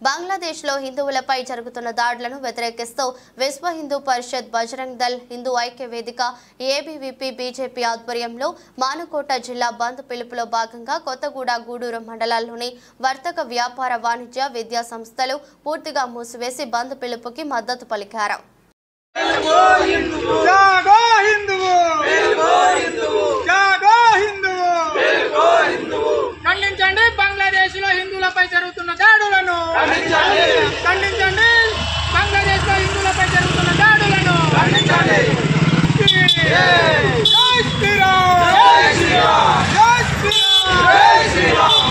బంగ్లాదేశ్లో హిందువులపై జరుగుతున్న దాడులను వ్యతిరేకిస్తూ విశ్వ హిందూ పరిషత్ బజరంగ్ దళ్ హిందూ ఐక్య వేదిక ఏబీవీపీ బీజేపీ ఆధ్వర్యంలో మానుకోట జిల్లా బంద్ పిలుపులో భాగంగా కొత్తగూడ గూడూరు మండలాల్లోని వర్తక వ్యాపార వాణిజ్య విద్యా సంస్థలు పూర్తిగా మూసివేసి బంద్ పిలుపుకి మద్దతు పలికారు. ఖండించండి బంగ్లాదేశ్ లో హిందువులపై జరుగుతున్న దాడులను, ఖండించండి బంగ్లాదేశ్ లో హిందువులపై జరుగుతున్న దాడులను. జై శ్రీరామ్, జై శ్రీరామ్, జై శ్రీరామ్, జై శ్రీరామ్.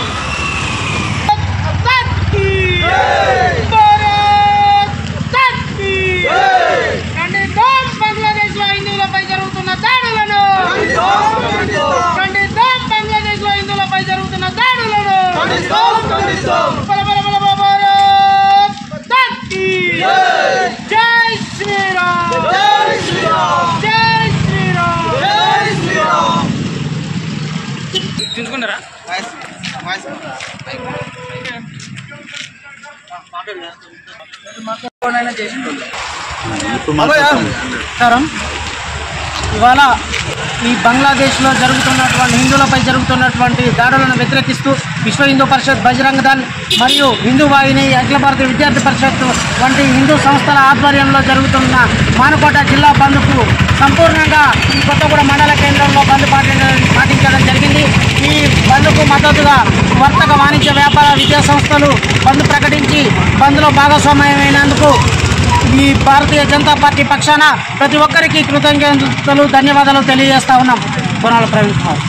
ఖండిద్దాం బంగ్లాదేశ్ లో హిందువులపై జరుగుతున్న దాడులను, ఖండిద్దాం బంగ్లాదేశ్ లో హిందువులపై జరుగుతున్న దాడులను. జై శ్రీరామ్, జై శ్రీరామ్, జై శ్రీరామ్, జై శ్రీరామ్. చూసుకున్నారా? ఇవాళ ఈ బంగ్లాదేశ్లో జరుగుతున్నటువంటి హిందువులపై జరుగుతున్నటువంటి దాడులను వ్యతిరేకిస్తూ విశ్వ హిందూ పరిషత్ బజరంగ్ దళ్ మరియు హిందూ వాహిని అఖిల భారతీయ విద్యార్థి పరిషత్ వంటి హిందూ సంస్థల ఆధ్వర్యంలో జరుగుతున్న మానుకోట జిల్లా బంద్కు సంపూర్ణంగా ఈ కొత్తగూడ మండల కేంద్రంలో బంద్ పాటించడం జరిగింది. ఈ బంద్కు మద్దతుగా వర్తక వాణిజ్య వ్యాపార విద్యా సంస్థలు బంద్ ప్రకటించి బంద్లో భాగస్వామ్యమైనందుకు ఈ భారతీయ జనతా పార్టీ పక్షాన ప్రతి ఒక్కరికి కృతజ్ఞతలు ధన్యవాదాలు తెలియజేస్తా ఉన్నాం. బోనాల ప్రవీణ్ కుమార్.